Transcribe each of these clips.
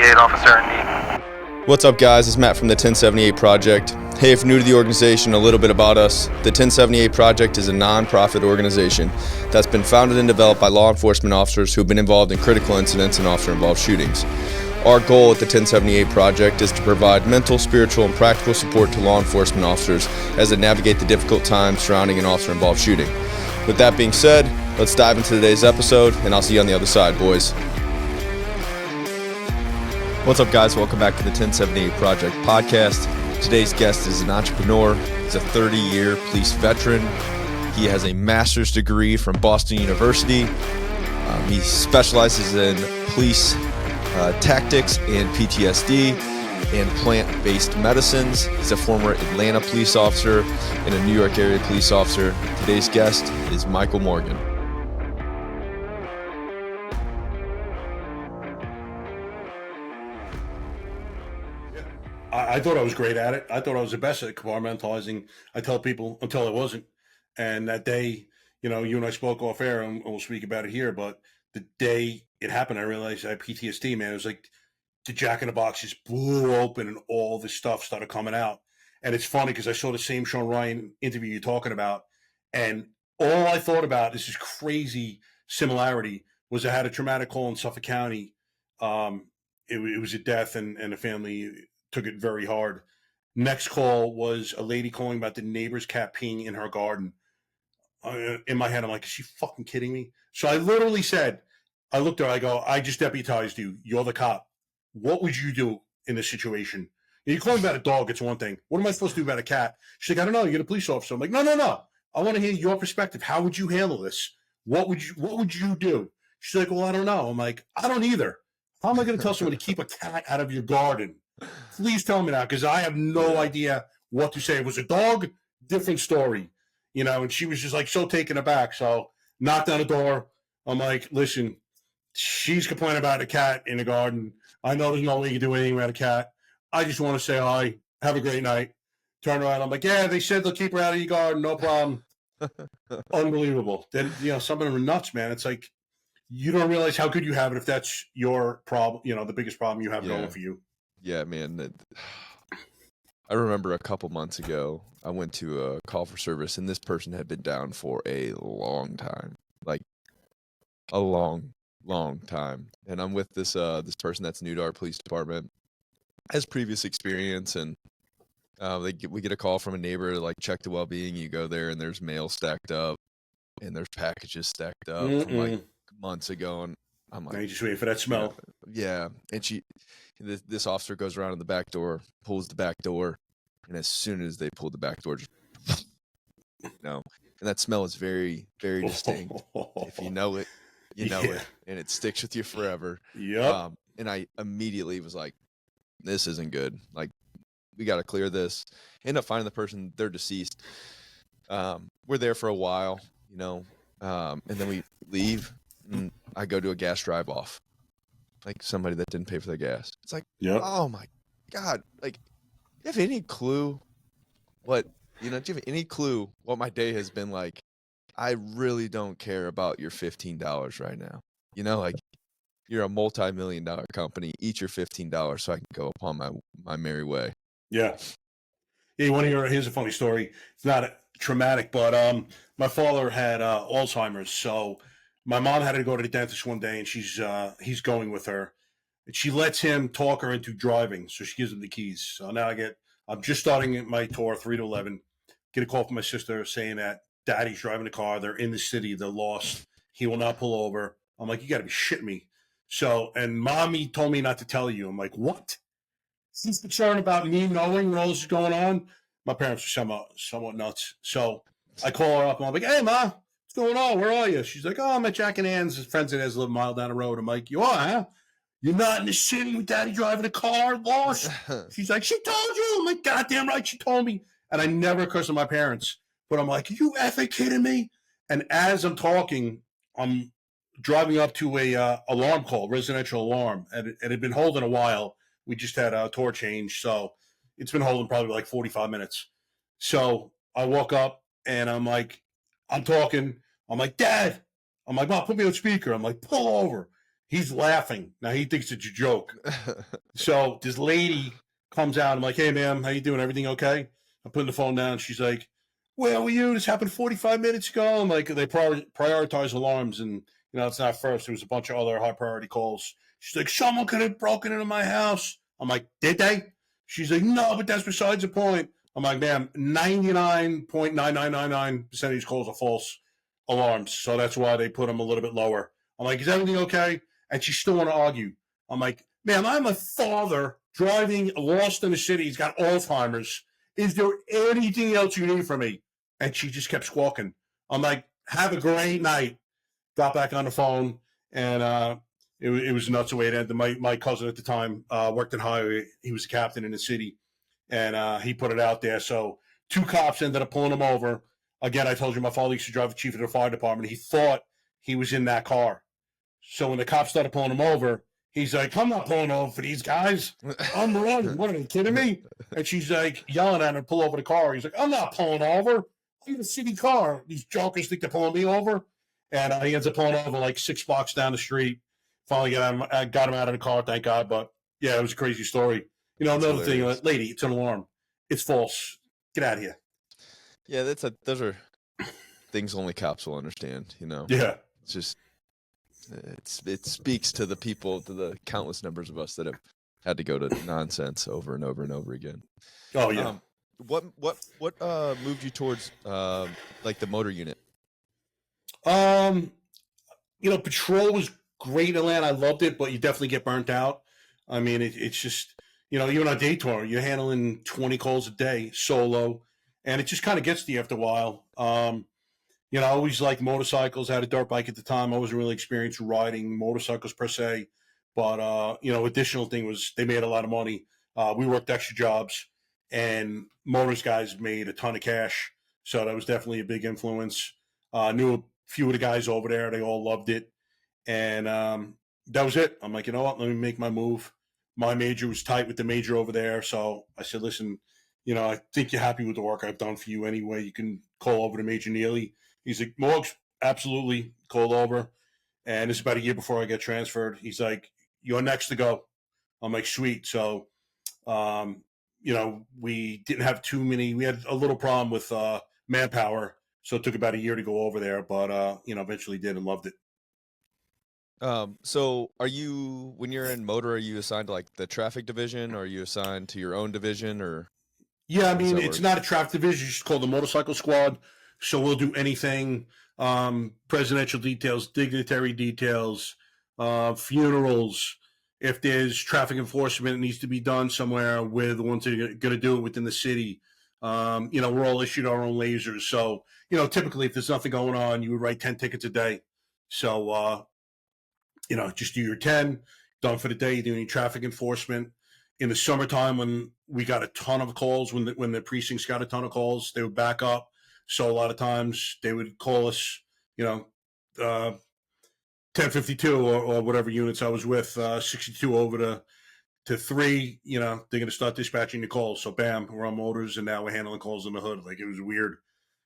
1078 officer in need. What's up, guys? It's Matt from the 1078 Project. Hey, if you're new to the organization, a little bit about us. The 1078 Project is a non-profit organization that's been founded and developed by law enforcement officers who have been involved in critical incidents and officer-involved shootings. Our goal at the 1078 Project is to provide mental, spiritual, and practical support to law enforcement officers as they navigate the difficult times surrounding an officer-involved shooting. With that being said, let's dive into today's episode, and I'll see you on the other side, boys. What's up, guys? Welcome back to the 1078 Project podcast. Today's guest is an entrepreneur. He's a 30-year police veteran. He has a master's degree from Boston University. He specializes in police tactics and PTSD and plant-based medicines. He's a former Atlanta police officer and a New York area police officer. Today's guest is Michael Morgan. I thought I was great at it. I thought I was the best at compartmentalizing. I tell people until I wasn't. And that day, you and I spoke off air, and we'll speak about it here. But the day it happened, I realized I had PTSD, man. It was like the Jack in the Box just blew open and all this stuff started coming out. And it's funny because I saw the same Sean Ryan interview you're talking about. And all I thought about, this is crazy similarity, was I had a traumatic call in Suffolk County. It was a death, and the family took it very hard. Next call was a lady calling about the neighbor's cat peeing in her garden. In my head, I'm like, is she fucking kidding me? So I literally said, I looked at her, I go, I just deputized you. You're the cop. What would you do in this situation? You call me about a dog, it's one thing. What am I supposed to do about a cat? She's like, I don't know. You're a police officer. I'm like, no. I want to hear your perspective. How would you handle this? What would you do? She's like, well, I don't know. I'm like, I don't either. How am I going to tell someone to keep a cat out of your garden? Please tell me now, because I have no idea what to say. It was a dog, different story, and she was just like so taken aback. So knocked on the door. I'm like, listen, she's complaining about a cat in the garden. I know there's no way you can do anything about a cat. I just want to say hi. Have a great night. Turn around. I'm like, yeah, they said they'll keep her out of your garden. No problem. Unbelievable. Then, some of them are nuts, man. It's like, you don't realize how good you have it if that's your problem, the biggest problem you have going for you. Yeah, man. I remember a couple months ago, I went to a call for service, and this person had been down for a long time, like a long time. And I'm with this person that's new to our police department, has previous experience, and we get a call from a neighbor to like check the well-being. You go there, and there's mail stacked up, and there's packages stacked up from like months ago, and I'm like, now you just wait for that smell. Yeah. And this officer goes around to the back door, pulls the back door, and as soon as they pull the back door, just, and that smell is very, very distinct. If you know it, you know it, and it sticks with you forever. Yep. And I immediately was like, this isn't good. Like, we got to clear this. End up finding the person, they're deceased. We're there for a while, and then we leave, and I go to a gas drive off. Like somebody that didn't pay for their gas. It's like, Oh my God. Like, do you have any clue do you have any clue what my day has been like? I really don't care about your $15 right now. Like, you're a multi-million-dollar company. Eat your $15 so I can go upon my merry way. Yeah. Yeah, you want to hear, here's a funny story. It's not traumatic, but my father had Alzheimer's, so my mom had to go to the dentist one day, and he's going with her. And she lets him talk her into driving, so she gives him the keys. So now I'm just starting my tour, 3 to 11. Get a call from my sister saying that Daddy's driving the car. They're in the city. They're lost. He will not pull over. I'm like, you got to be shitting me. So, and Mommy told me not to tell you. I'm like, what? She's concerned about me knowing what all this is going on. My parents are somewhat nuts. So I call her up, and I'm like, hey, Ma. What's going on? Where are you? She's like, I'm at Jack and Ann's. His friends that has live a mile down the road. I'm like, you are, huh? You're not in the city with Daddy driving a car, lost? She's like, she told you. I'm like, goddamn right, she told me. And I never curse at my parents. But I'm like, are you effing kidding me? And as I'm talking, I'm driving up to a alarm call, residential alarm. And it had been holding a while. We just had a tour change. So it's been holding probably like 45 minutes. So I walk up, and I'm like, I'm talking. I'm like, Dad. I'm like, Mom, put me on speaker. I'm like, pull over. He's laughing. Now he thinks it's a joke. So this lady comes out. I'm like, hey, ma'am, how you doing? Everything okay? I'm putting the phone down. She's like, where were you? This happened 45 minutes ago. I'm like, they prioritize alarms, and it's not first. There was a bunch of other high priority calls. She's like, someone could have broken into my house. I'm like, did they? She's like, no, but that's besides the point. I'm like, ma'am, 99.9999% of these calls are false alarms, so that's why they put them a little bit lower. I'm like, is everything okay? And she still want to argue. I'm like, ma'am, I'm a father driving lost in the city. He's got Alzheimer's. Is there anything else you need from me? And she just kept squawking. I'm like, have a great night. Got back on the phone, and it was nuts the way it ended. My cousin at the time worked in highway. He was a captain in the city, and he put it out there. So 2 cops ended up pulling him over. Again, I told you my father used to drive the chief of the fire department. He thought he was in that car. So when the cops started pulling him over, he's like, I'm not pulling over for these guys. I'm running. What, are they kidding me? And she's like yelling at him to pull over the car. He's like, I'm not pulling over. I'm in a city car. These jokers think they're pulling me over. And he ends up pulling over like 6 blocks down the street. Finally got him out of the car, thank God. But yeah, it was a crazy story. Another thing, lady, it's an alarm. It's false. Get out of here. Yeah, those are things only cops will understand. Yeah, it's just it speaks to the countless numbers of us that have had to go to nonsense over and over and over again. Oh yeah. What moved you towards like the motor unit? Patrol was great in Atlanta. I loved it, but you definitely get burnt out. I mean, it's just, even on day tour, you're handling 20 calls a day solo, and it just kind of gets to you after a while. I always liked motorcycles. I had a dirt bike at the time. I wasn't really experienced riding motorcycles per se, but, additional thing was they made a lot of money. We worked extra jobs, and motors guys made a ton of cash. So that was definitely a big influence. Knew a few of the guys over there. They all loved it. And that was it. I'm like, you know what? Let me make my move. My major was tight with the major over there. So I said, listen, I think you're happy with the work I've done for you anyway. You can call over to Major Neely. He's like, Morgs, absolutely, call over. And this is about a year before I get transferred. He's like, you're next to go. I'm like, sweet. So, we didn't have too many. We had a little problem with manpower. So it took about a year to go over there, but, eventually did and loved it. So when you're in motor, are you assigned to like the traffic division, or are you assigned to your own division, or? Yeah, I mean, it's not a traffic division. It's called the motorcycle squad. So we'll do anything, presidential details, dignitary details, funerals. If there's traffic enforcement that needs to be done somewhere, we're the ones that are going to do it within the city. We're all issued our own lasers. So, typically if there's nothing going on, you would write 10 tickets a day. So, just do your 10, done for the day. You do any traffic enforcement. In the summertime, when we got a ton of calls, when the precincts got a ton of calls, they would back up. So a lot of times they would call us, 1052 or whatever units I was with, 62 over to 3, they're going to start dispatching the calls. So bam, we're on motors, and now we're handling calls in the hood. Like, it was weird.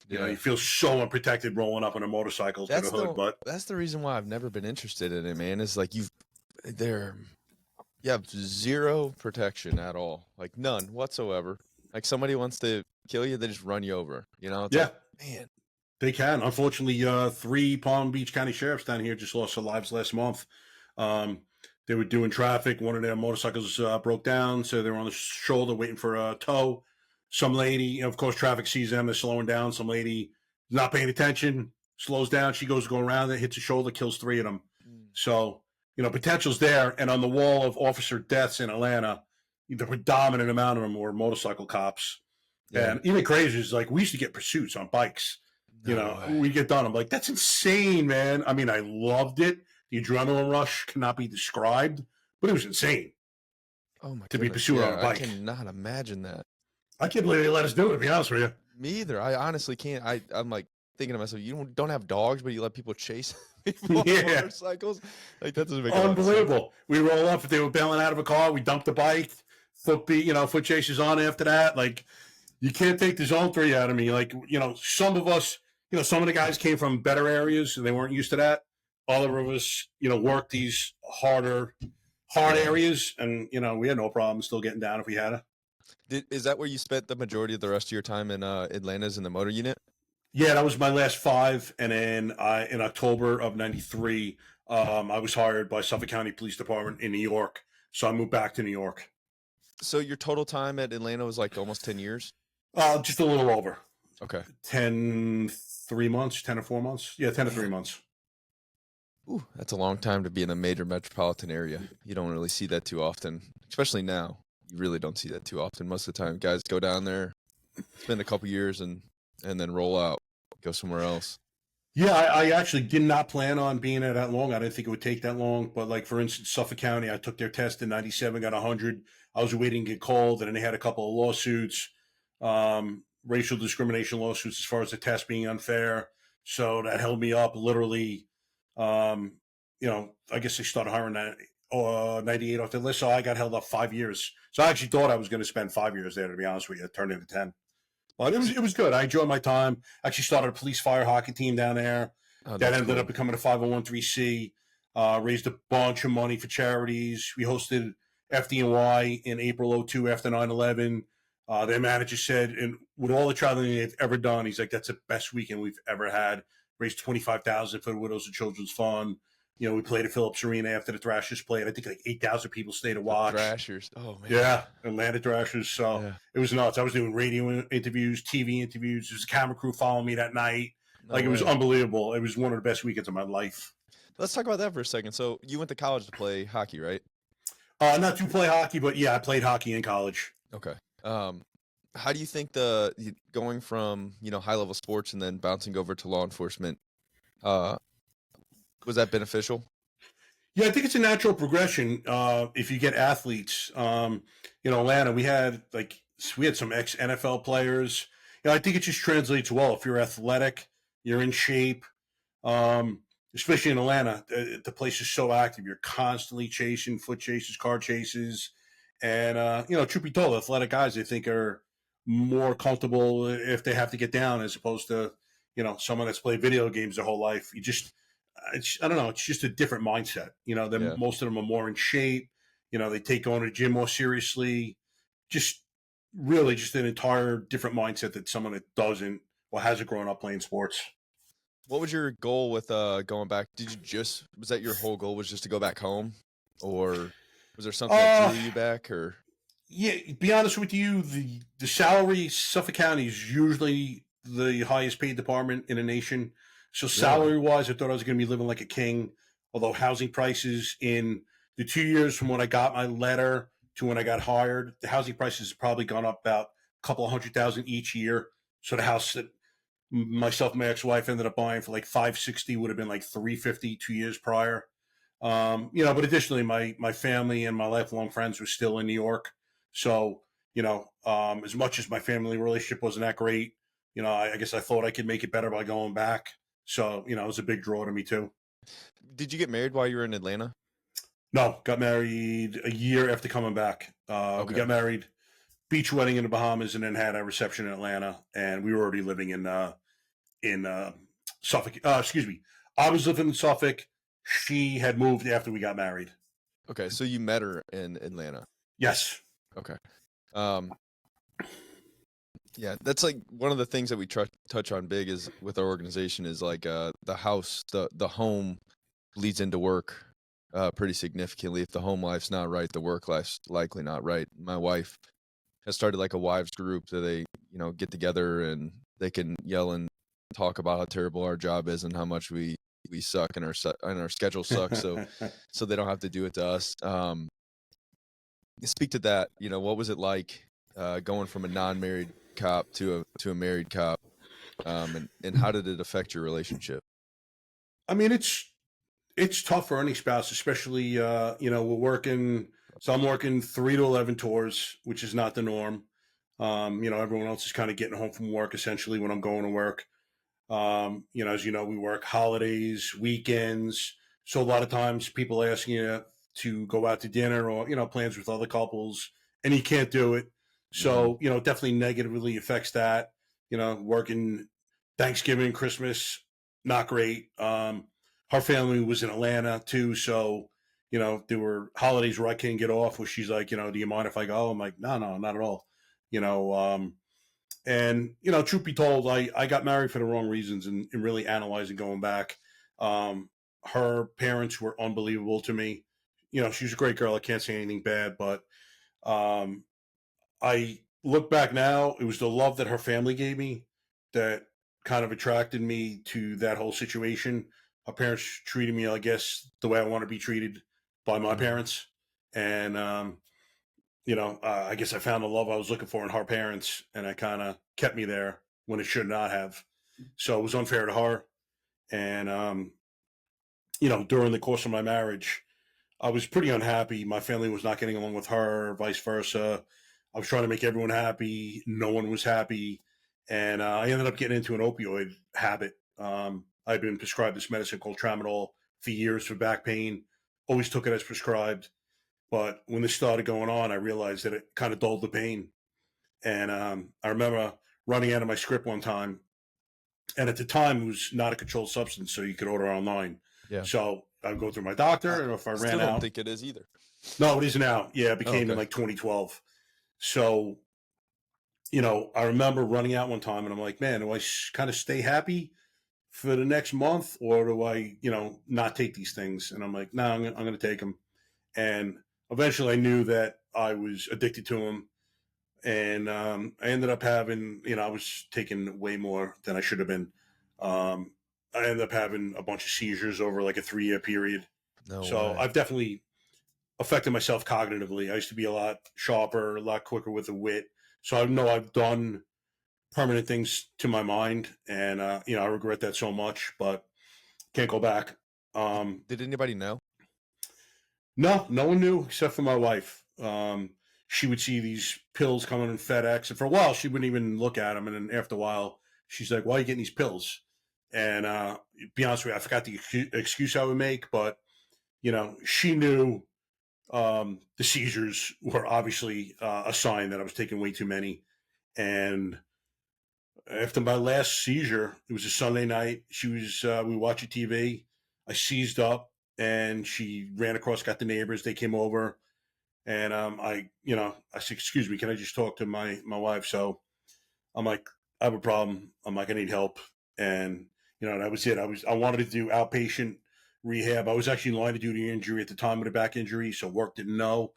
Yeah. You feel so unprotected rolling up on a motorcycle through the hood. But that's the reason why I've never been interested in it, man. Is like you have zero protection at all, like none whatsoever. Like somebody wants to kill you, they just run you over. It's like, man, they can. Unfortunately, 3 Palm Beach County sheriffs down here just lost their lives last month. They were doing traffic. One of their motorcycles broke down, so they were on the shoulder waiting for a tow. Some lady, of course, traffic sees them, they're slowing down. Some lady not paying attention, slows down. She goes to go around it, hits the shoulder, kills 3 of them. So, potential's there. And on the wall of officer deaths in Atlanta, the predominant amount of them were motorcycle cops. Yeah. And even crazy is like, we used to get pursuits on bikes. We get done. I'm like, that's insane, man. I mean, I loved it. The adrenaline rush cannot be described, but it was insane. Oh my! To be pursued on a bike. I cannot imagine that. I can't believe they let us do it, to be honest with you. Me either. I honestly can't. I'm like thinking to myself, you don't have dogs, but you let people chase people on motorcycles? Like, that doesn't make unbelievable. We roll up. If they were bailing out of a car, we dump the bike. Foot chases on after that. Like, you can't take the zone 3 out of me. Like, some of us, some of the guys came from better areas and they weren't used to that. other of us, work these hard Yeah. areas, and we had no problem still getting down if we had to. Is that where you spent the majority of the rest of your time in Atlanta's in the motor unit? Yeah, that was my last five, and then in October of '93, I was hired by Suffolk County Police Department in New York, so I moved back to New York. So your total time at Atlanta was like almost 10 years? Just a little over Okay. 10, 3 months, 10 or 4 months. Yeah, 10 to 3 months. Ooh, that's a long time to be in a major metropolitan area. You don't really see that too often, especially now. You really don't see that too often. Most of the time, guys go down there, spend a couple years, and then roll out, go somewhere else. Yeah, I actually did not plan on being there that long. I didn't think it would take that long. But like for instance, Suffolk County, I took their test in '97, got 100. I was waiting to get called, and then they had a couple of lawsuits, racial discrimination lawsuits as far as the test being unfair. So that held me up literally. Um, I guess they started hiring that 98 off the list, so I got held up 5 years. So I actually thought I was going to spend 5 years there. To be honest with you, it turned into 10. But it was good. I enjoyed my time. Actually started a police fire hockey team down there. Oh, That that's ended up cool. becoming a 501c. Raised a bunch of money for charities. We hosted FDNY in April '02 after 9/11. Their manager said, and with all the traveling they've ever done, he's like, "That's the best weekend we've ever had." Raised 25,000 for the Widows and Children's Fund. We played at Phillips Arena after the Thrashers played. I think like 8,000 people stayed to The watch. Thrashers. Oh man. Yeah, Atlanta Thrashers. So Yeah. it was nuts. I was doing radio interviews, TV interviews. There was a camera crew following me that night. No Like it was way. unbelievable. It was one of the best weekends of my life. Let's talk about that for a second. So you went to college to play hockey, right? Not to play hockey, but yeah, I played hockey in college. Okay. How do you think going from high level sports and then bouncing over to law enforcement, uh, was that beneficial? Yeah, I think it's a natural progression. If you get athletes, Atlanta, we had some ex NFL players. I think it just translates well. If you're athletic, you're in shape. Um, Especially in Atlanta, the place is so active. You're constantly chasing foot chases, car chases, and truth be told, athletic guys I think are more comfortable if they have to get down as opposed to someone that's played video games their whole life. I don't know. It's just a different mindset. Yeah. Most of them are more in shape. They take going to the gym more seriously. Just really, just an entire different mindset that someone that doesn't or hasn't grown up playing sports. What was your goal with going back? Was that your whole goal was just to go back home, or was there something that Uh drew you back? Or yeah. Be honest with you, the salary Suffolk County is usually the highest paid department in the nation. So really? salary wise, I thought I was going to be living like a king. Although housing prices in the 2 years from when I got my letter to when I got hired, the housing prices have probably gone up about a couple of 100,000 each year. So the house that myself and my ex-wife ended up buying for like 560 would have been like 350 2 years prior. But additionally, my family and my lifelong friends were still in New York. So, as much as my family relationship wasn't that great, I guess I thought I could make it better by going back. So, it was a big draw to me too. Did you get married while you were in Atlanta? No, got married a year after coming back. We Okay. got married, beach wedding in the Bahamas, and then had a reception in Atlanta. And we were already living in Suffolk. Excuse me. I was living in Suffolk. She had moved after we got married. Okay. So you met her in Atlanta. Yes. Okay. Um, yeah, that's like one of the things that we touch on big is with our organization is like the home leads into work pretty significantly. If the home life's not right, the work life's likely not right. My wife has started like a wives group that they get together and they can yell and talk about how terrible our job is and how much we suck and our schedule sucks. So they don't have to do it to us. Speak to that. What was it like going from a non-married cop to a married cop, and how did it affect your relationship? I mean, it's tough for any spouse, especially we're working. So I'm working 3 to 11 tours, which is not the norm. Everyone else is kind of getting home from work essentially when I'm going to work. As you know, we work holidays, weekends. So a lot of times people ask you to go out to dinner or, plans with other couples and you can't do it. Hmm. So, it definitely negatively affects that, working Thanksgiving, Christmas, not great. her family was in Atlanta too, so there were holidays where I couldn't get off. Where she's like, do you mind if I go? I'm like, no, no, not at all. You know, and truth be told, I got married for the wrong reasons, and really analyzing going back, her parents were unbelievable to me. She was a great girl. I can't say anything bad, but um, I look back now, it was the love that her family gave me that kind of attracted me to that whole situation. Her parents treated me, I guess, the way I want to be treated by my Mhm. parents, and I guess I found the love I was looking for in her parents, and it kind of kept me there when it should not have. So it was unfair to her, and during the course of my marriage, I was pretty unhappy. My family was not getting along with her, vice versa. I was trying to make everyone happy. No one was happy. And I ended up getting into an opioid habit. I'd been prescribed this medicine called Tramadol for years for back pain. Always took it as prescribed. But when this started going on, I realized that it kind of dulled the pain. And I remember running out of my script one time. And at the time, it was not a controlled substance, so you could order online. Yeah. So I'd go through my I doctor, and if I still ran don't out, think it is either. no, it is now. Yeah, it Oh, became in okay. like 2012. So, I remember running out one time and I'm like, man, do I kind of stay happy for the next month or do I, not take these things? And I'm like, no, I'm going to take them. And eventually I knew that I was addicted to them. And I ended up having, I was taking way more than I should have been. Um, I ended up having a bunch of seizures over like a 3-year period. No So way. I've definitely affected myself cognitively. I used to be a lot sharper, a lot quicker with the wit. So I know I've done permanent things to my mind, and I regret that so much, but can't go back. Um, Did anybody know? no, no one knew except for my wife. She would see these pills coming in FedEx, and for a while she wouldn't even look at them. And then after a while, she's like, "Why are you getting these pills?" And to be honest with you, I forgot the excuse I would make, but she knew the seizures were obviously a sign that I was taking way too many. And after my last seizure, it was a Sunday night. She was we were watching TV. I seized up, and she ran across, got the neighbors. They came over, and I said, "Excuse me, can I just talk to my wife?" So I'm like, "I have a problem." I'm like, "I need help," and that was it. I wanted to do outpatient rehab. I was actually in line to do the injury at the time of the back injury, so work didn't know.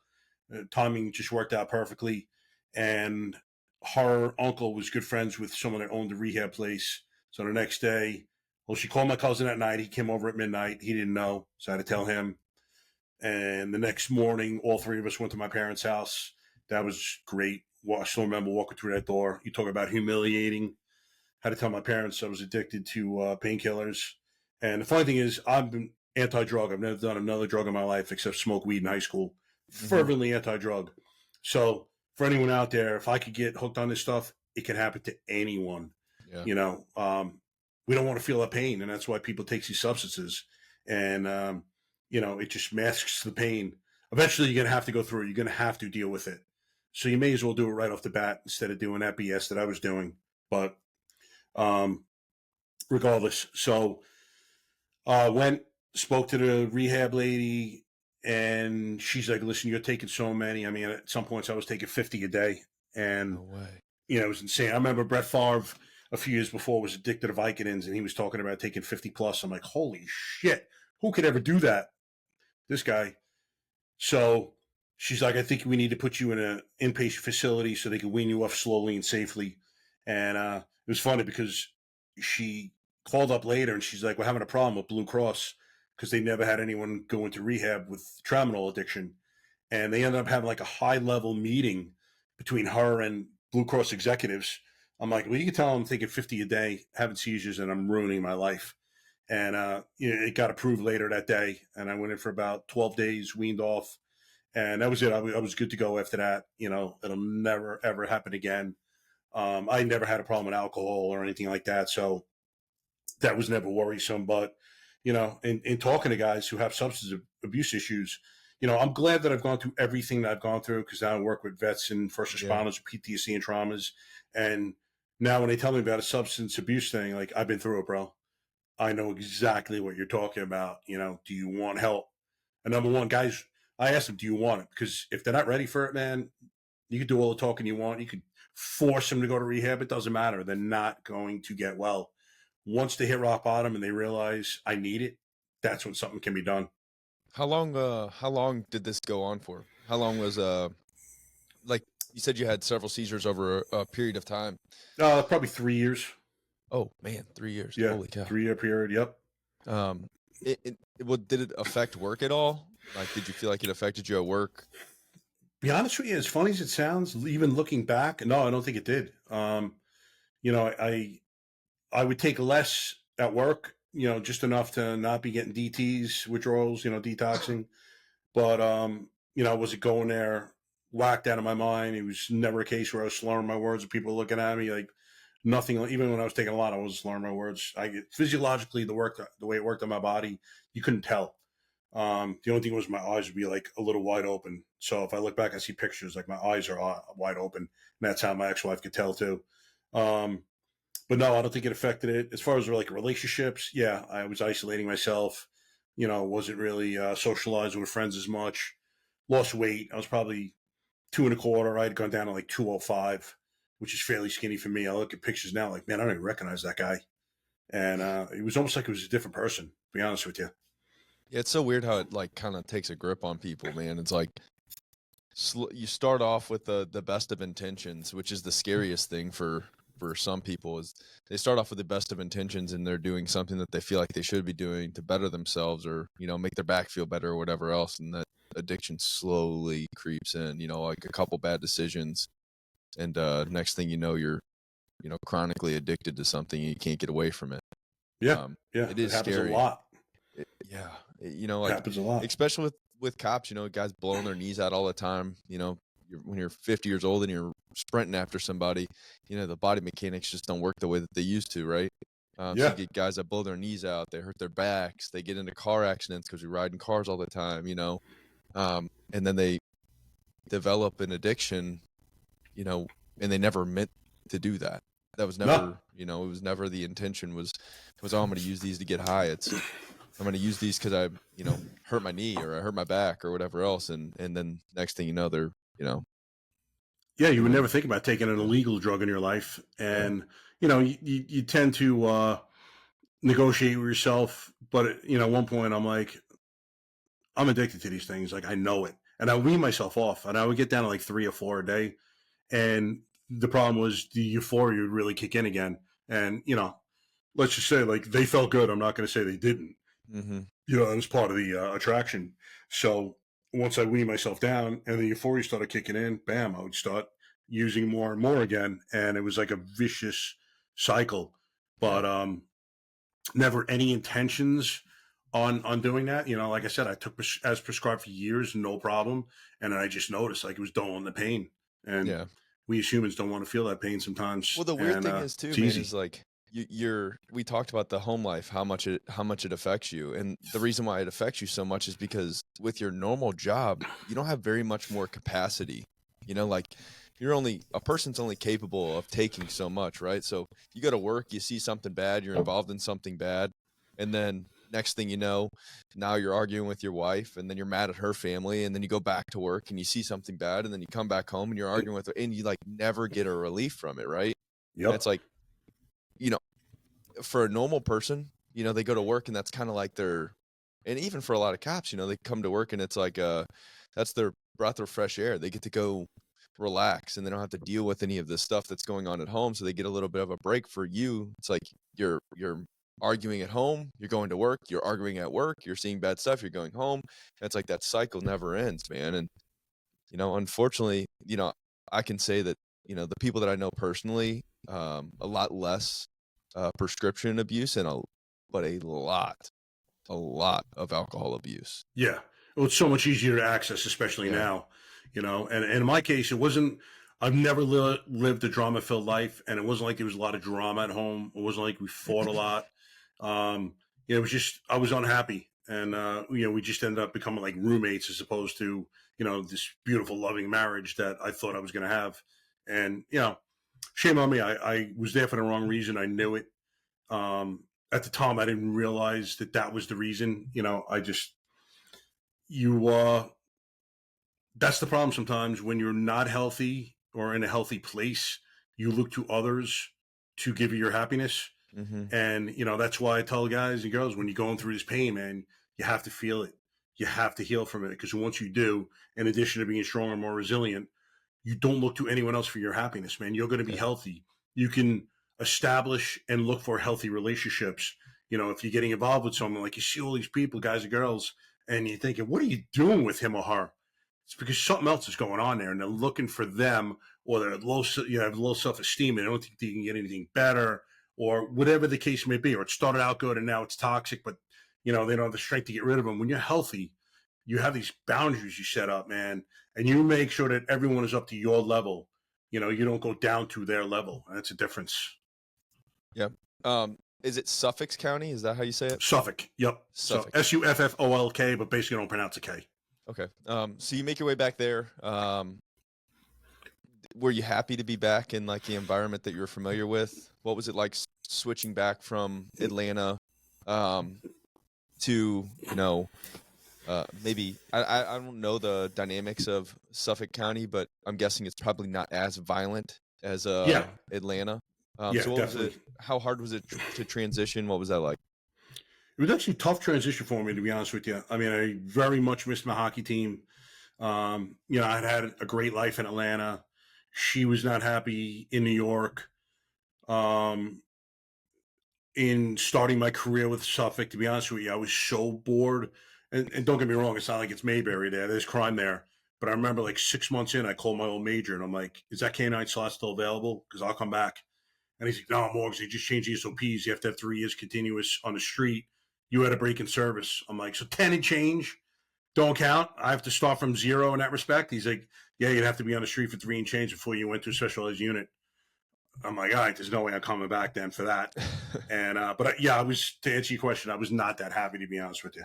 Timing just worked out perfectly, and her uncle was good friends with someone that owned the rehab place. So the next day, well, she called my cousin at night. He came over at midnight. He didn't know, so I had to tell him. And the next morning, all three of us went to my parents' house. That was great. I still remember walking through that door. You talk about humiliating. Had to tell my parents I was addicted to painkillers. And the funny thing is, I've been anti-drug. I've never done another drug in my life except smoke weed in high school. Hmm. Fervently anti-drug. So for anyone out there, if I could get hooked on this stuff, it can happen to anyone. Yeah. You know, we don't want to feel that pain, and that's why people take these substances. And it just masks the pain. Eventually, you're gonna have to go through it. You're gonna have to deal with it. So you may as well do it right off the bat instead of doing that BS that I was doing. But um, regardless, so went, spoke to the rehab lady, and she's like, "Listen, you're taking so many. I mean, at some points I was taking 50 a day, No and way. it was insane." I remember Brett Favre a few years before was addicted to Vicodins, and he was talking about taking 50 plus. I'm like, "Holy shit, who could ever do that?" This guy. So she's like, "I think we need to put you in an inpatient facility so they can wean you off slowly and safely." And it was funny because she called up later and she's like, "We're having a problem with Blue Cross because they never had anyone go into rehab with tramadol addiction." And they ended up having like a high level meeting between her and Blue Cross executives. I'm like, "Well, you can tell I'm taking 50 a day, having seizures, and I'm ruining my life." And it got approved later that day, and I went in for about 12 days, weaned off, and that was it. I was good to go after that. It'll never ever happen again. I never had a problem with alcohol or anything like that, so that was never worrisome. But in talking to guys who have substance abuse issues, I'm glad that I've gone through everything that I've gone through because now I work with vets and first Yeah. responders with PTSD and traumas, and now when they tell me about a substance abuse thing, like I've been through it, bro. I know exactly what you're talking about. Do you want help? And number one, guys, I asked them, do you want it? Because if they're not ready for it, man, you could do all the talking you want. You could force them to go to rehab. It doesn't matter. They're not going to get well. Once they hit rock bottom and they realize I need it, that's when something can be done. How long did this go on for? How long was like you said you had several seizures over a period of time? Probably 3 years. Oh man, 3 years. Yeah, Holy cow. 3 year period. Yep. Um, did it affect work at all? Like, did you feel like it affected you at work? Be honest with you, as funny as it sounds, even looking back, no, I don't think it did. You know, I would take less at work, just enough to not be getting DTs, withdrawals, detoxing. But was it going there whacked out of my mind? It was never a case where I was slurring my words and people were looking at me like nothing. Even when I was taking a lot, I wasn't slurring my words. I get physiologically the way it worked on my body, you couldn't tell. The only thing was my eyes would be like a little wide open. So if I look back, I see pictures like my eyes are wide open, and that's how my ex-wife could tell too. Um, but no, I don't think it affected it. As far as like relationships, yeah, I was isolating myself. Wasn't really socializing with friends as much. Lost weight. I was probably 2.25. I'd gone down to like 205, which is fairly skinny for me. I look at pictures now, like, man, I don't even recognize that guy. And it was almost like it was a different person, to be honest with you. Yeah, it's so weird how it like kind of takes a grip on people, man. It's like you start off with the best of intentions, which is the scariest thing for some people is they start off with the best of intentions and they're doing something that they feel like they should be doing to better themselves or make their back feel better or whatever else, and that addiction slowly creeps in, like a couple bad decisions, and next thing you know you're chronically addicted to something and you can't get away from it. Yeah, yeah, It it is happens a scary. lot. Yeah, It like happens a lot. especially with cops, guys blowing their knees out all the time. When you're 50 years old and you're sprinting after somebody, the body mechanics just don't work the way that they used to, right? So you Yeah, get guys that blow their knees out, they hurt their backs, they get into car accidents because we ride in cars all the time, and then they develop an addiction, and they never meant to do that. That was no, never, it was never the intention was, oh, I'm going to use these to get high. I'm going to use these because I, hurt my knee or I hurt my back or whatever else. And then next thing you know, they're, yeah, you would doing, never think about taking an yeah, illegal drug in your life, yeah, and you tend to negotiate with yourself. But at one point, I'm like, I'm addicted to these things. Like I know it, and I wean myself off, and I would get down to like 3 or 4 a day. And the problem was the euphoria would really kick in again, and let's just say like they felt good. I'm not going to say they didn't. mm-hmm, It was part of the attraction. So once I weaned myself down and the euphoria started kicking in, bam, I would start using more and more again, and it was like a vicious cycle. yeah, But never any intentions on doing that. Like I said, I took as prescribed for years, no problem, and then I just noticed like it was dulling the pain, and yeah. we as humans don't want to feel that pain sometimes, Well, the weird and thing is too, it's man, easy. is like we talked about the home life, how much it affects you. And the reason why it affects you so much is because with your normal job, you don't have very much more capacity. Like a person's only capable of taking so much, right? So you go to work, you see something bad, you're involved in something bad, and then next thing you know, now you're arguing with your wife, and then you're mad at her family, and then you go back to work and you see something bad, and then you come back home and you're arguing with her, and you like never get a relief from it, right? And Yep. it's like, you know, for a normal person, they go to work and that's kind of like and even for a lot of cops, they come to work and it's like, that's their breath of fresh air. They get to go relax and they don't have to deal with any of this stuff that's going on at home. So they get a little bit of a break. For you, it's like you're arguing at home, you're going to work, you're arguing at work, you're seeing bad stuff, you're going home. And it's like that cycle never ends, man. And, unfortunately, I can say that, the people that I know personally, a lot less prescription abuse and but a lot of alcohol abuse. Yeah. Well, it's so much easier to access, especially Yeah. now, And in my case, it wasn't, I've never lived a drama filled life. And it wasn't like there was a lot of drama at home. It wasn't like we fought a lot. It was just, I was unhappy. And, we just ended up becoming like roommates as opposed to, this beautiful, loving marriage that I thought I was going to have. And, shame on me. I was there for the wrong reason. I knew it. at the time I didn't realize that that was the reason. I just you that's the problem sometimes when you're not healthy or in a healthy place. You look to others to give you your happiness, Mm-hmm. and that's why I tell guys and girls, when you're going through this pain, man, you have to feel it. You have to heal from it, because once you do, in addition to being stronger and more resilient, you don't look to anyone else for your happiness, man. You're going to be Yeah. healthy. You can establish and look for healthy relationships. If you're getting involved with someone, like you see all these people, guys and girls, and you're thinking, what are you doing with him or her? It's because something else is going on there, and they're looking for them, or they're have low self esteem, and they don't think they can get anything better, or whatever the case may be. Or it started out good and now it's toxic, but they don't have the strength to get rid of them. When you're healthy, you have these boundaries you set up, man, and you make sure that everyone is up to your level. You don't go down to their level. That's a difference. Yeah. Is it Suffolk County? Is that how you say it? Suffolk. Yep. So Suffolk. Suffolk, but basically don't pronounce a K. Okay. So you make your way back there. Were you happy to be back in like the environment that you were familiar with? What was it like switching back from Atlanta to, maybe I don't know the dynamics of Suffolk County, but I'm guessing it's probably not as violent as Yeah. Atlanta. Yeah, So what was definitely. it? How hard was it to transition? What was that like? It was actually a tough transition for me, to be honest with you. I mean, I very much missed my hockey team. I'd had a great life in Atlanta. She was not happy in New York. Um, in starting my career with Suffolk, to be honest with you, I was so bored. And don't get me wrong, it's not like it's Mayberry there. There's crime there. But I remember like 6 months in, I called my old major and I'm like, is that K9 slot still available? Because I'll come back. And he's like, no, Morgs, they just changed the SOPs. You have to have 3 years continuous on the street. You had a break in service. I'm like, so 10 and change don't count. I have to start from zero in that respect. He's like, yeah, you'd have to be on the street for 3 and change before you went to a specialized unit. I'm like, all right, there's no way I'm coming back then for that. And yeah, I was, to answer your question, I was not that happy, to be honest with you.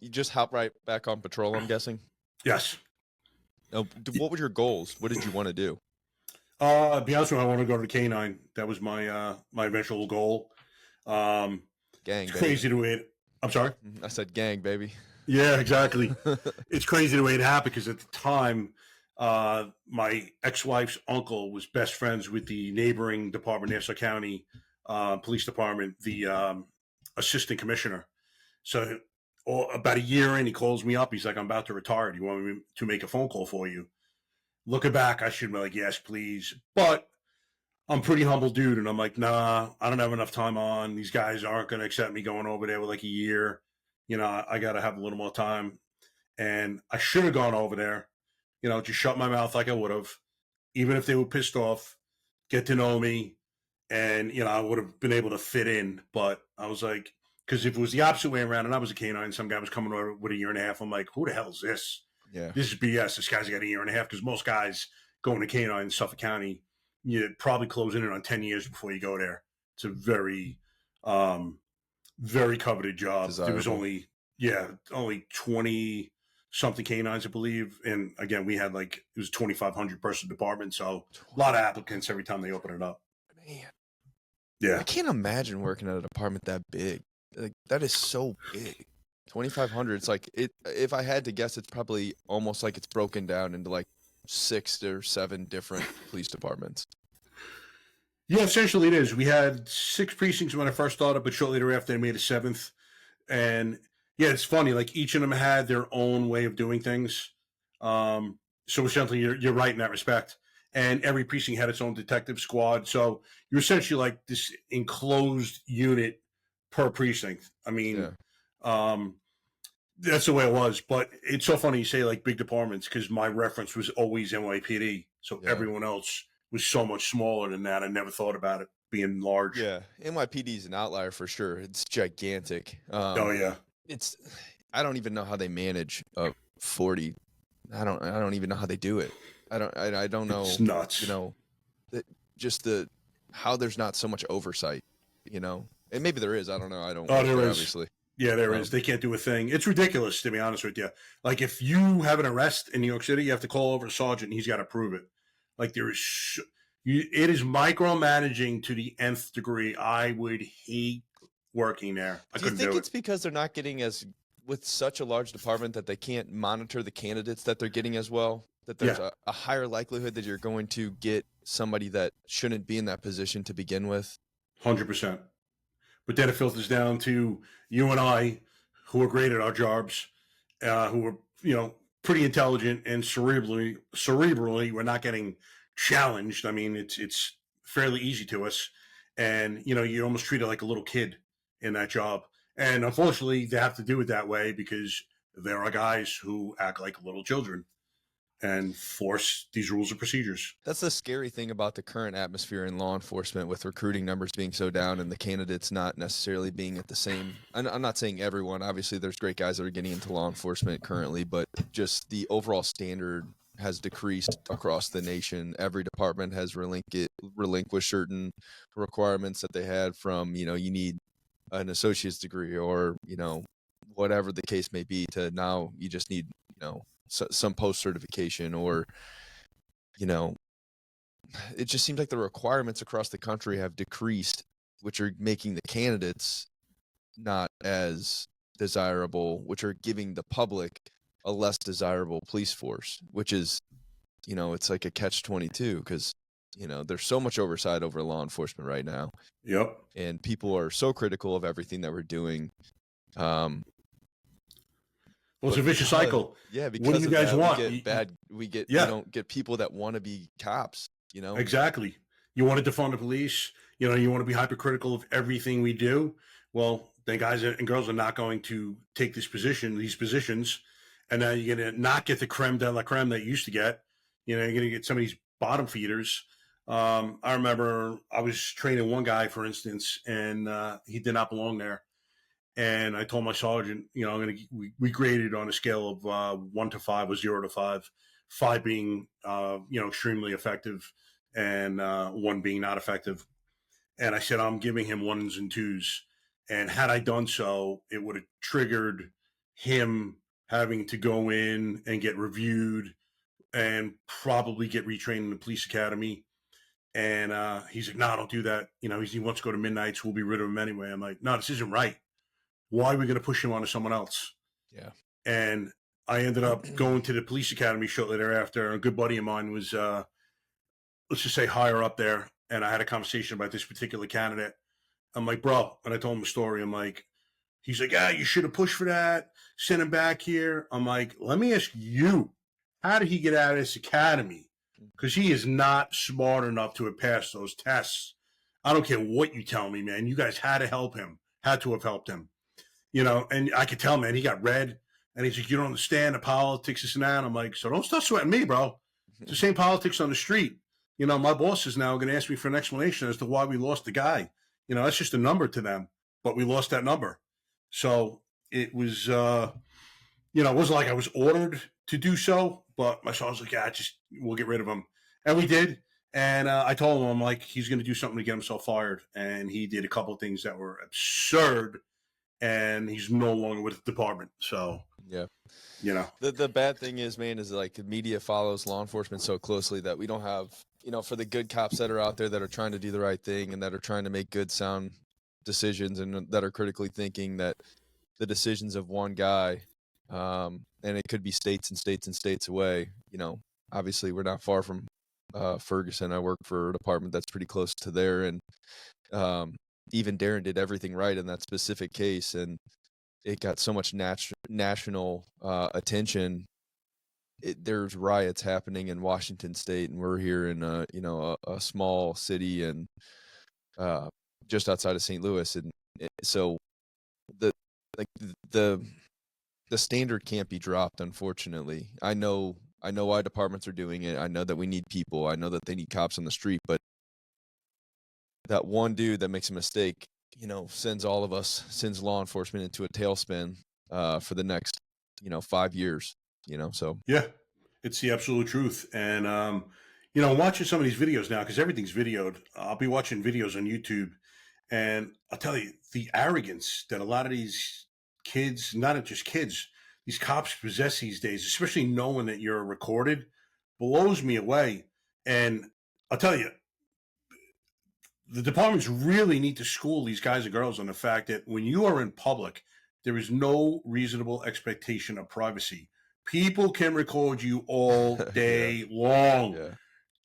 You just hop right back on patrol, I'm guessing. Yes. What were your goals? What did you want to do? To be honest with you, I want to go to the K9. That was my eventual goal. Gang, It's baby. crazy the way it. I'm sorry. I said gang, baby. Yeah, exactly. It's crazy the way it happened, because at the time, my ex-wife's uncle was best friends with the neighboring department, Nassau County Police Department, the assistant commissioner. So about a year in, he calls me up. He's like, I'm about to retire. Do you want me to make a phone call for you? Looking back, I should be like, yes, please. But I'm a pretty humble dude. And I'm like, nah, I don't have enough time on. These guys aren't going to accept me going over there with like a year. I got to have a little more time. And I should have gone over there, just shut my mouth like I would have, even if they were pissed off, get to know me, and I would have been able to fit in. But I was like, because if it was the opposite way around and I was a K9, some guy was coming over with a year and a half, I'm like, who the hell is this? Yeah. This is BS. This guy's got a year and a half, because most guys going to K9 in Suffolk County, you probably closing in on 10 years before you go there. It's a very, very coveted job. Desirable. There was only 20 something K9s, I believe. And again, we had it was a 2,500 person department. So a lot of applicants every time they open it up. Man. Yeah. I can't imagine working at a department that big. Like, that is so big. 2,500. It's like if I had to guess, it's probably almost like it's broken down into like 6 or 7 different police departments. Yeah, essentially it is. We had 6 precincts when I first started, but shortly thereafter they made a 7th. And yeah, it's funny. Like, each of them had their own way of doing things. So essentially, you're right in that respect. And every precinct had its own detective squad. So you're essentially like this enclosed unit per precinct. I mean, that's the way it was. But it's so funny you say like big departments, because my reference was always NYPD. So everyone else was so much smaller than that. I never thought about it being large. Yeah, NYPD is an outlier for sure. It's gigantic. Oh yeah, I don't even know how they manage 40. I don't even know how they do it. I don't know. It's nuts. How there's not so much oversight. And maybe there is. I don't know. I don't. Oh, there is. Obviously. Yeah, there is. They can't do a thing. It's ridiculous, to be honest with you. Like, if you have an arrest in New York City, you have to call over a sergeant, and he's got to prove it. Like, it is micromanaging to the nth degree. I would hate working there. I Do you couldn't think do it. it's because they're not getting as with such a large department that they can't monitor the candidates that they're getting as well? That there's Yeah, a higher likelihood that you're going to get somebody that shouldn't be in that position to begin with? 100%. But then it filters down to you and I, who are great at our jobs, who are pretty intelligent and cerebrally, we're not getting challenged. I mean, it's fairly easy to us, and you're almost treated like a little kid in that job. And unfortunately, they have to do it that way because there are guys who act like little children and force these rules and procedures. That's the scary thing about the current atmosphere in law enforcement, with recruiting numbers being so down and the candidates not necessarily being at the same. I'm not saying everyone. Obviously, there's great guys that are getting into law enforcement currently, but just the overall standard has decreased across the nation. Every department has relinquished certain requirements that they had from, you need an associate's degree or, whatever the case may be, to now you just need, some post certification or, it just seems like the requirements across the country have decreased, which are making the candidates not as desirable, which are giving the public a less desirable police force, which is, it's like a catch-22 because, there's so much oversight over law enforcement right now. Yep. And people are so critical of everything that we're doing. Well, it's a vicious cycle. Yeah, What do because you of guys that, want? we Yeah, don't get people that want to be cops, exactly. You want to defund the police. You want to be hypercritical of everything we do. Well, then guys and girls are not going to take these positions, and now you're going to not get the creme de la creme that you used to get. You're going to get some of these bottom feeders. I remember I was training one guy, for instance, and he did not belong there. And I told my sergeant, we graded on a scale of 1 to 5 or 0 to 5, 5 being, extremely effective and 1 being not effective. And I said, I'm giving him 1s and 2s. And had I done so, it would have triggered him having to go in and get reviewed and probably get retrained in the police academy. And he's like, no, don't do that. He wants to go to midnights. We'll be rid of him anyway. I'm like, no, this isn't right. Why are we going to push him onto someone else? Yeah. And I ended up going to the police academy shortly thereafter. A good buddy of mine was, let's just say, higher up there. And I had a conversation about this particular candidate. I'm like, bro, and I told him the story. I'm like, he's like, you should have pushed for that. Send him back here. I'm like, let me ask you, how did he get out of this academy? Because he is not smart enough to have passed those tests. I don't care what you tell me, man. You guys had to help him, had to have helped him. And I could tell, man, he got red. And he's like, you don't understand the politics, this and that. I'm like, so don't start sweating me, bro. It's the same politics on the street. My boss is now going to ask me for an explanation as to why we lost the guy. That's just a number to them, but we lost that number. So it was, it wasn't like I was ordered to do so, but my son was like, we'll get rid of him. And we did. And I told him, I'm like, he's going to do something to get himself fired. And he did a couple of things that were absurd. And he's no longer with the department. So, yeah. The bad thing is, man, is like the media follows law enforcement so closely that we don't have, for the good cops that are out there that are trying to do the right thing and that are trying to make good, sound decisions and that are critically thinking, that the decisions of one guy, and it could be states and states and states away. Obviously we're not far from Ferguson. I work for a department that's pretty close to there, and even Darren did everything right in that specific case, and it got so much national attention. There's riots happening in Washington State, and we're here in a small city and just outside of St. Louis, and so the standard can't be dropped. Unfortunately, I know why departments are doing it. I know that we need people. I know that they need cops on the street, but that one dude that makes a mistake, sends law enforcement into a tailspin for the next, 5 years, so. Yeah, it's the absolute truth. And, watching some of these videos now, because everything's videoed, I'll be watching videos on YouTube, and I'll tell you, the arrogance that a lot of these kids, not just kids, these cops possess these days, especially knowing that you're recorded, blows me away. And I'll tell you, the departments really need to school these guys and girls on the fact that when you are in public, there is no reasonable expectation of privacy. People can record you all Yeah, day long. yeah,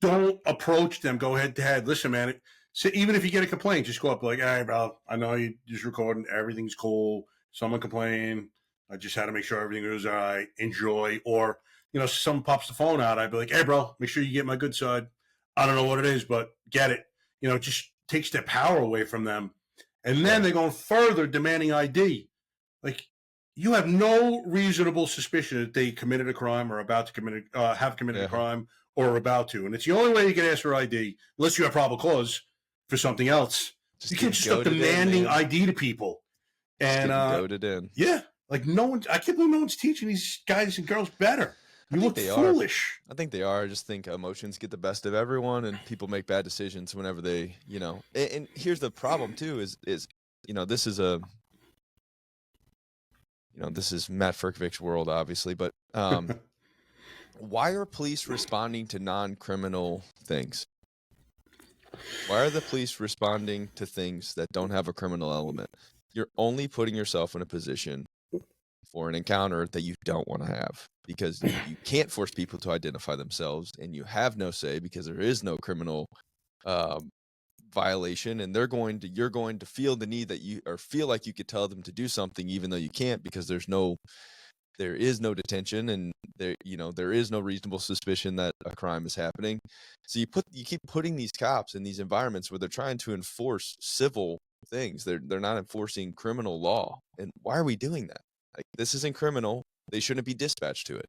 Don't approach them. Go head to head. Listen, man. So even if you get a complaint, just go up like, "Hey, bro, I know you just recording. Everything's cool. Someone complained. I just had to make sure everything was all right. Enjoy." Or someone pops the phone out. I'd be like, "Hey, bro, make sure you get my good side. I don't know what it is, but get it." It just takes their power away from them. And then yeah, they're going further, demanding ID. Like, you have no reasonable suspicion that they committed a crime or about to have committed a yeah. crime or are about to. And it's the only way you can ask for ID, unless you have probable cause for something else. Just You can't getting just start goaded in, demanding man. ID to people. Just And getting goaded in. yeah, like I can't believe no one's teaching these guys and girls better. I You think look they are. foolish. I think they are. I just think emotions get the best of everyone, and people make bad decisions whenever they, And here's the problem too: is this is this is Matt Ferkovich's world, obviously, but why are police responding to non-criminal things? Why are the police responding to things that don't have a criminal element? You're only putting yourself in a position for an encounter that you don't want to have, because you can't force people to identify themselves, and you have no say because there is no criminal violation, and you're going to feel the need or feel like you could tell them to do something even though you can't, because there is no detention, and there is no reasonable suspicion that a crime is happening. So you keep putting these cops in these environments where they're trying to enforce civil things. They're not enforcing criminal law. And why are we doing that? Like, this isn't criminal. They shouldn't be dispatched to it.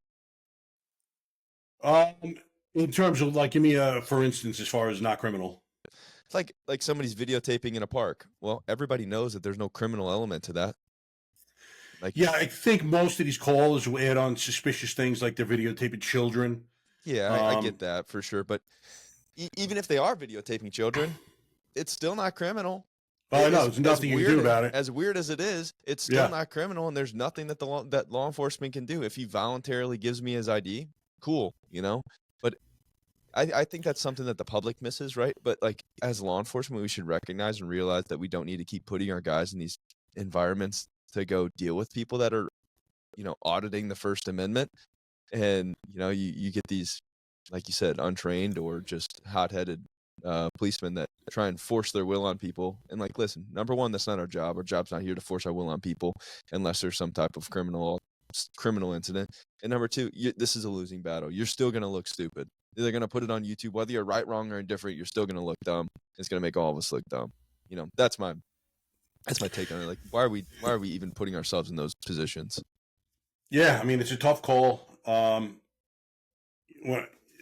In terms of, like, give me a for instance as far as not criminal. It's like somebody's videotaping in a park. Well, everybody knows that there's no criminal element to that. Like, Yeah, I think most of these calls will add on suspicious things like they're videotaping children. yeah, I get that for sure. But even if they are videotaping children, it's still not criminal. I know there's nothing you can do about it. As weird as it is, it's still not criminal, and there's nothing that that law enforcement can do. If he voluntarily gives me his ID, cool, But I think that's something that the public misses, right? But like, as law enforcement, we should recognize and realize that we don't need to keep putting our guys in these environments to go deal with people that are, auditing the First Amendment. And you get these, like you said, untrained or just hot-headed policemen that try and force their will on people. And like, listen, number one, that's not our job. Our job's not here to force our will on people unless there's some type of criminal incident. And number two, this is a losing battle. You're still going to look stupid. They're going to put it on YouTube, whether you're right, wrong, or indifferent. You're still going to look dumb. It's going to make all of us look dumb. That's my take on it. Like, why are we even putting ourselves in those positions? Yeah, I mean, it's a tough call.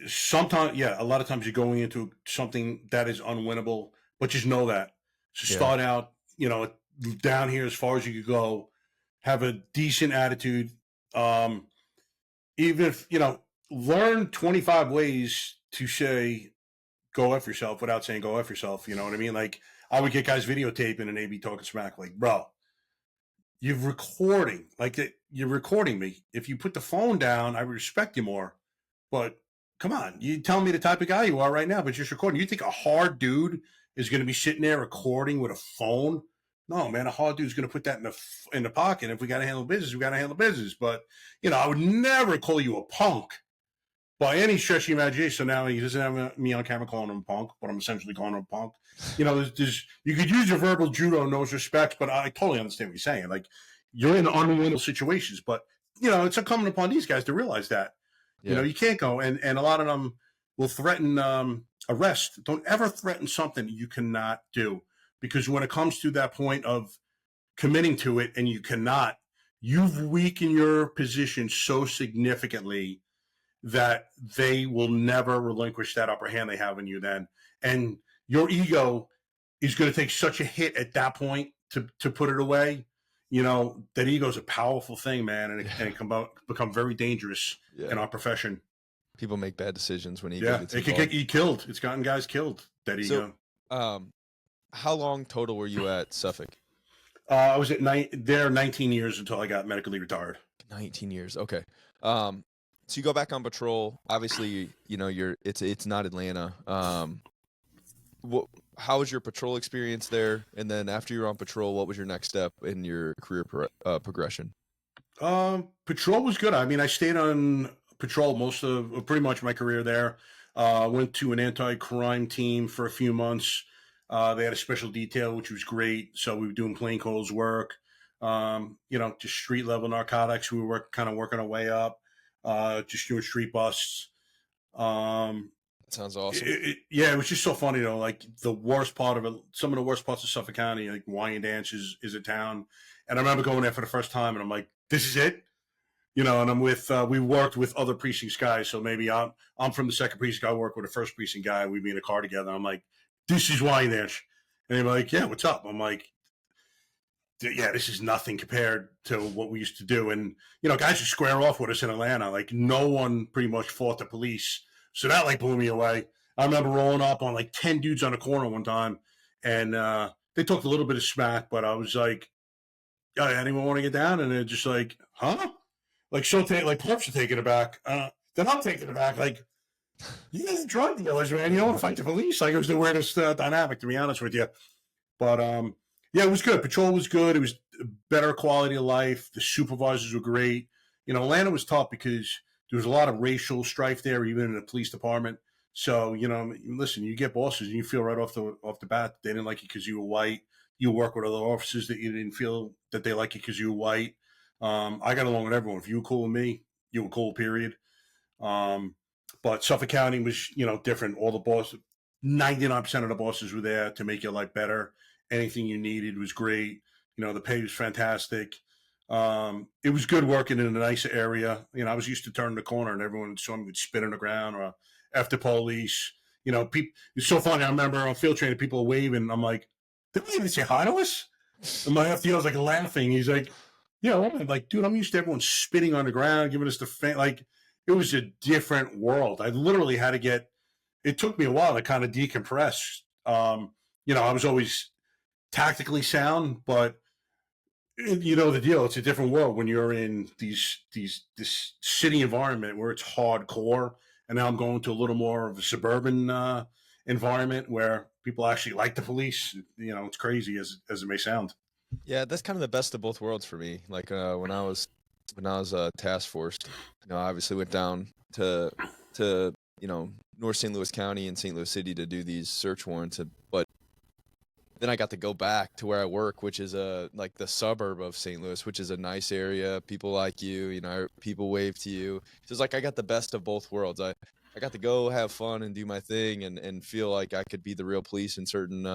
Sometimes, a lot of times you're going into something that is unwinnable, but just know that. So start out, down here as far as you could go, have a decent attitude. Even if, learn 25 ways to say, go F yourself without saying go F yourself. You know what I mean? Like, I would get guys videotaping and they'd be talking smack. Like, bro, you're recording. Like, you're recording me. If you put the phone down, I respect you more. But come on, you tell me the type of guy you are right now, but just recording. You think a hard dude is going to be sitting there recording with a phone? No, man, a hard dude's going to put that in the pocket. If we got to handle business, we got to handle business. But, I would never call you a punk by any stretch of the imagination. So now he doesn't have me on camera calling him a punk, but I'm essentially calling him a punk. You could use your verbal judo in those respects, but I totally understand what you're saying. Like, you're in unwinnable situations, but, it's incumbent upon these guys to realize that. Yeah. You can't go, and a lot of them will threaten arrest. Don't ever threaten something you cannot do, because when it comes to that point of committing to it and you cannot, you've weakened your position so significantly that they will never relinquish that upper hand they have in you then. And your ego is going to take such a hit at that point to put it away. That ego is a powerful thing, man, and it can become very dangerous in our profession. People make bad decisions when ego gets involved. It can get you killed. It's gotten guys killed, that ego. So, how long total were you at Suffolk? I was at 19 years until I got medically retired. 19 years. Okay. So you go back on patrol. Obviously, it's not Atlanta. how was your patrol experience there? And then after you were on patrol, what was your next step in your career progression? Patrol was good. I mean, I stayed on patrol most of pretty much my career there. Went to an anti-crime team for a few months. They had a special detail, which was great. So we were doing plainclothes work, just street level narcotics. We were kind of working our way up, just doing street busts. Um, That sounds awesome. yeah, it was just so funny though. Like the worst part of it, some of the worst parts of Suffolk County, like Wyandanch is a town, and I remember going there for the first time, and I'm like, this is it, and I'm with we worked with other precincts guys, so maybe I'm from the second precinct, I work with the first precinct guy, we'd be in a car together. I'm like, this is Wyandanch, and they're like, yeah, what's up? I'm like, yeah, this is nothing compared to what we used to do. And, guys would square off with us in Atlanta. Like, no one pretty much fought the police. So that, like, blew me away. I remember rolling up on, like, 10 dudes on a corner one time. And they talked a little bit of smack, but I was like, yeah, anyone want to get down? And they're just like, huh? Like, like, perps are taking it back. Then I'm taking it back. Like, you guys are drug dealers, man. You don't want to fight the police. Like, it was the weirdest dynamic, to be honest with you. But yeah, it was good. Patrol was good. It was better quality of life. The supervisors were great. Atlanta was tough because there was a lot of racial strife there, even in the police department. So listen, you get bosses, and you feel right off the bat they didn't like you because you were white. You work with other officers that you didn't feel that they like you because you were white. I got along with everyone. If you were cool with me, you were cool. Period. Um, but Suffolk County was, different. All the bosses, 99% of the bosses were there to make your life better. Anything you needed was great. The pay was fantastic. It was good working in a nice area. I was used to turning the corner and everyone saw me would spit on the ground or after police. It's so funny. I remember on field training, people waving. I'm like, did they even say hi to us? And my FDO was like laughing. He's like, yeah, I'm like, dude, I'm used to everyone spitting on the ground, giving us the like. It was a different world. I literally had to get. It took me a while to kind of decompress. I was always tactically sound, but the deal. It's a different world when you're in this city environment where it's hardcore, and now I'm going to a little more of a suburban environment where people actually like the police. It's crazy as it may sound. Yeah, that's kind of the best of both worlds for me. Like when I was task forced, I obviously went down to North St. Louis County and St. Louis City to do these search warrants, but then I got to go back to where I work, which is like the suburb of St. Louis, which is a nice area. People like you, people wave to you. So it's like I got the best of both worlds. I got to go have fun and do my thing and feel like I could be the real police in certain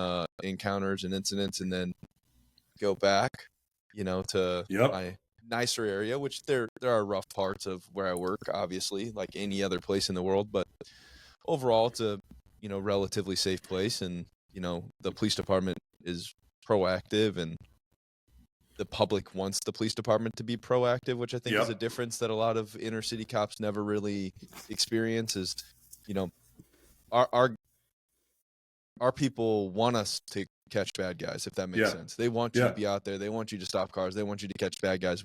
encounters and incidents, and then go back, to Yep. my nicer area, which there are rough parts of where I work, obviously, like any other place in the world, but overall it's a, relatively safe place, and, the police department is proactive, and the public wants the police department to be proactive, which I think is a Yep. difference that a lot of inner city cops never really experience. Is, you know, our people want us to catch bad guys, if that makes Yeah. sense. They want you to Yeah. be out there. They want you to stop cars. They want you to catch bad guys,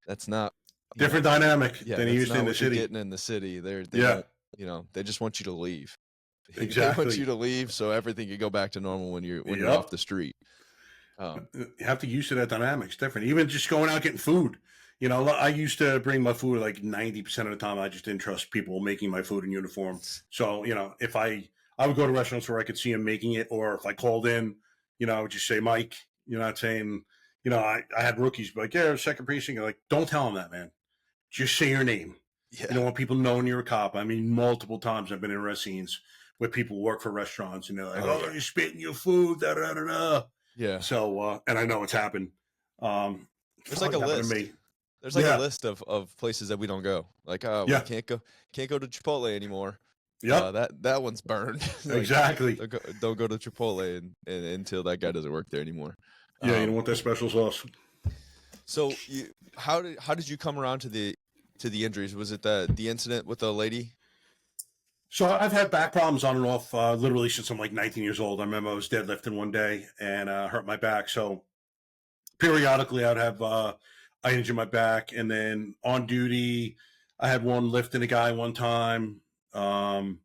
that's not, Different dynamic yeah, than you that's used to not in the what you're city. getting in the city. They Yeah. don't, they just want you to leave. They want you Exactly. to leave so everything can go back to normal when you're off Yep. the street. Um, You have to get used to that dynamic. It's different. Even just going out getting food. I used to bring my food like 90% of the time. I just didn't trust people making my food in uniform. So, if I would go to restaurants where I could see them making it, or if I called in, I would just say, Mike, you're not saying, I had rookies be like, yeah, second precinct. I'm like, don't tell them that, man. Just say your name. You yeah, don't want people knowing you're a cop. I mean, multiple times I've been in arrest scenes where people work for restaurants and they're like, oh oh, yeah, you're spitting your food, da da da da. yeah. So, and I know it's happened. There's like Fuck, a it happened to list. me. There's like a Yeah, list of places that we don't go. Like, we yeah, can't go to Chipotle anymore. yep, That one's burned. Like, exactly. don't go to Chipotle until that guy doesn't work there anymore. Yeah, you don't Um, want that special sauce. so how did you come around to the injuries? Was it the incident with the lady? So I've had back problems on and off, literally since I'm like 19 years old. I remember I was deadlifting one day and hurt my back. So periodically I'd have I injured my back, and then on duty I had one lifting a guy one time. Um,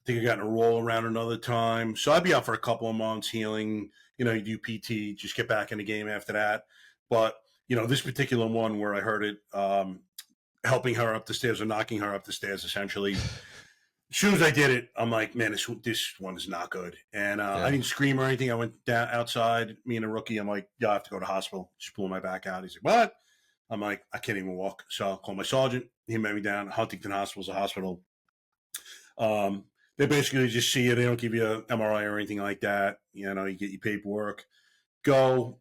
think I got in a roll around another time. So I'd be out for a couple of months healing. You know, you do PT, just get back in the game after that. But, you know, this particular one where I heard it, helping her up the stairs or knocking her up the stairs, essentially. As soon as I did it, I'm like, man, this one is not good. And I didn't scream or anything. I went down outside, me and a rookie. I'm like, yeah, I have to go to the hospital. Just blew my back out. He's like, what? I'm like, I can't even walk. So I'll call my sergeant. He met me down. Huntington Hospital's a hospital. They basically just see you. They don't give you an MRI or anything like that. You know, you get your paperwork. Go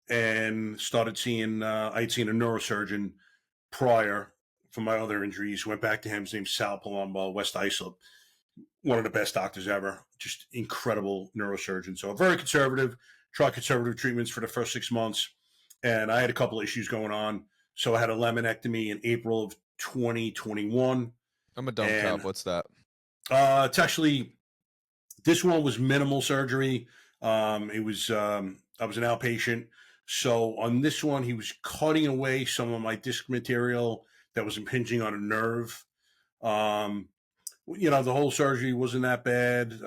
and started seeing, I'd seen a neurosurgeon prior for my other injuries. Went back to him. His name's Sal Palumbo, West Islip. One of the best doctors ever. Just incredible neurosurgeon. So very conservative. Tried conservative treatments for the first 6 months. And I had a couple of issues going on. So I had a laminectomy in April of 2021. I'm a dumb cop. What's that? It's actually, this one was minimal surgery. It was, I was an outpatient. So on this one, he was cutting away some of my disc material that was impinging on a nerve. You know, the whole surgery wasn't that bad.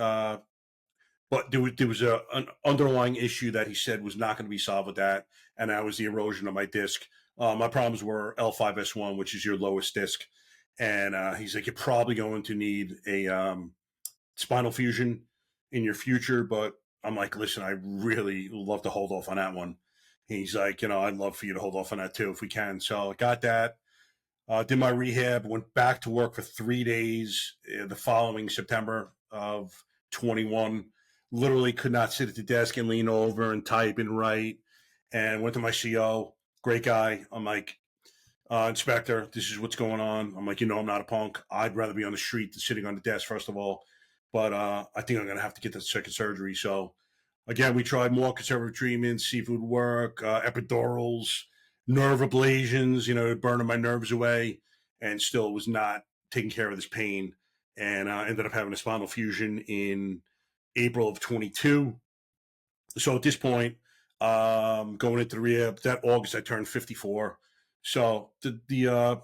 But there was an underlying issue that he said was not going to be solved with that. And that was the erosion of my disc. My problems were L5S1, which is your lowest disc. And he's like, you're probably going to need a spinal fusion in your future. But I'm like, listen, I really love to hold off on that one. He's like, you know, I'd love for you to hold off on that too if we can. So I got that. Did my rehab, went back to work for 3 days the following September of 21. Literally could not sit at the desk and lean over and type and write. And went to my CO, great guy. I'm like, Inspector, this is what's going on. I'm like, you know, I'm not a punk. I'd rather be on the street than sitting on the desk, first of all. But I think I'm going to have to get the second surgery. So, again, we tried more conservative treatments, seafood work, epidurals, nerve ablations, you know, burning my nerves away, and still was not taking care of this pain. And I ended up having a spinal fusion in April of 22. So at this point, going into the rehab, that August I turned 54. So the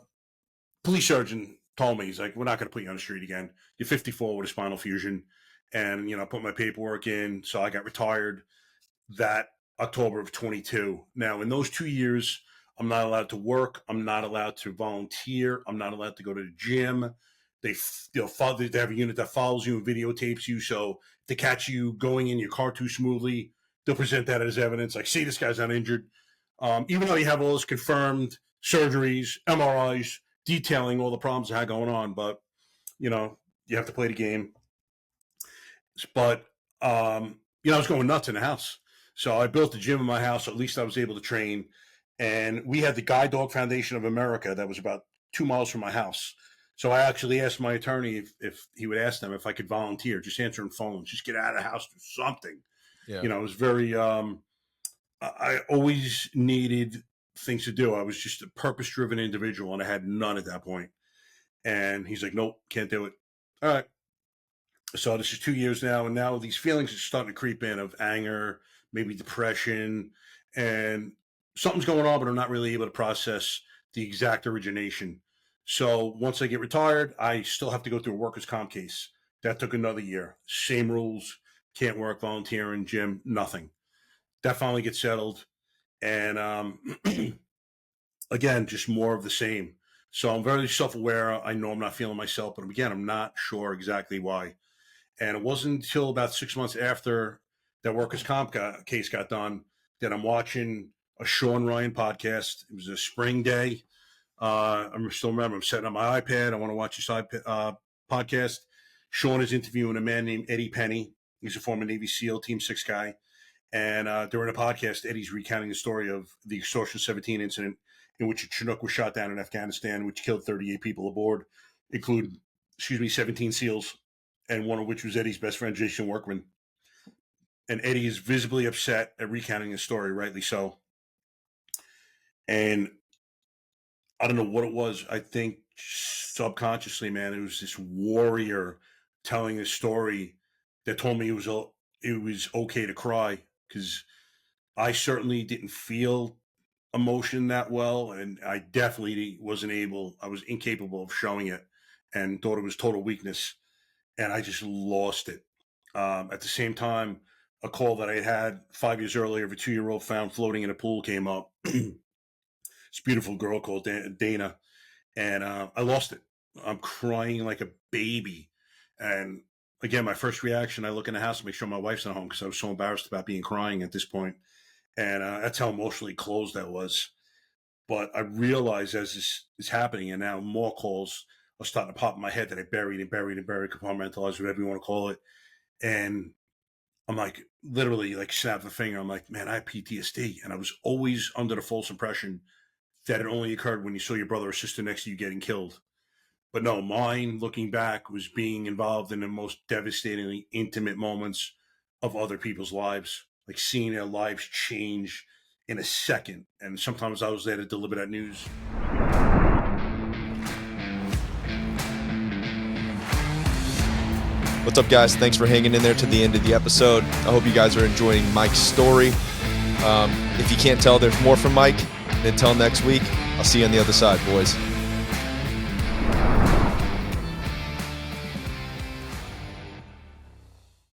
police surgeon told me, he's like, we're not going to put you on the street again. You're 54 with a spinal fusion. And, you know, I put my paperwork in. So I got retired that October of 22. Now, in those 2 years, I'm not allowed to work. I'm not allowed to volunteer. I'm not allowed to go to the gym. They have a unit that follows you and videotapes you. So if they catch you going in your car too smoothly, they'll present that as evidence. Like, see, this guy's not injured. Even though you have all those confirmed surgeries, MRIs, detailing all the problems I had going on. But, you know, you have to play the game. But, you know, I was going nuts in the house. So I built a gym in my house. So at least I was able to train. And we had the Guide Dog Foundation of America that was about 2 miles from my house. So I actually asked my attorney if he would ask them if I could volunteer, just answering phones, just get out of the house, do something. Yeah. You know, it was very, I always needed things to do. I was just a purpose-driven individual, and I had none at that point. And he's like, nope, can't do it. All right. So this is 2 years now, and now these feelings are starting to creep in of anger, maybe depression, and something's going on, but I'm not really able to process the exact origination. So once I get retired, I still have to go through a workers' comp case. That took another year. Same rules, can't work, volunteering, gym, nothing. That finally gets settled. And again, just more of the same. So I'm very self-aware. I know I'm not feeling myself, but again, I'm not sure exactly why. And it wasn't until about 6 months after that workers' comp case got done that I'm watching a Sean Ryan podcast. It was a spring day. I still remember I'm setting up my iPad. I want to watch this podcast. Sean is interviewing a man named Eddie Penny. He's a former Navy SEAL Team 6 guy. And during the podcast, Eddie's recounting the story of the Extortion 17 incident in which a Chinook was shot down in Afghanistan, which killed 38 people aboard, including, 17 SEALs, and one of which was Eddie's best friend, Jason Workman. And Eddie is visibly upset at recounting his story, rightly so. And I don't know what it was. I think subconsciously, man, it was this warrior telling his story that told me it was okay to cry, because I certainly didn't feel emotion that well, and I definitely wasn't able. I was incapable of showing it, and thought it was total weakness. and I just lost it. At the same time, a call that I had 5 years earlier of a 2-year-old found floating in a pool came up. This beautiful girl called Dana, and I lost it. I'm crying like a baby, and again, my first reaction, I look in the house to make sure my wife's not home because I was so embarrassed about being crying at this point, and that's how emotionally closed I was. But I realized as this is happening, and now more calls are starting to pop in my head that I buried and buried and buried, compartmentalized, whatever you want to call it, and I'm like, literally, like, snap the finger. I'm like, man, I have PTSD, and I was always under the false impression that it only occurred when you saw your brother or sister next to you getting killed. But no, mine, looking back, was being involved in the most devastatingly intimate moments of other people's lives, like seeing their lives change in a second. And sometimes I was there to deliver that news. What's up, guys? Thanks for hanging in there to the end of the episode. I hope you guys are enjoying Mike's story. If you can't tell, there's more from Mike. Until next week, I'll see you on the other side, boys.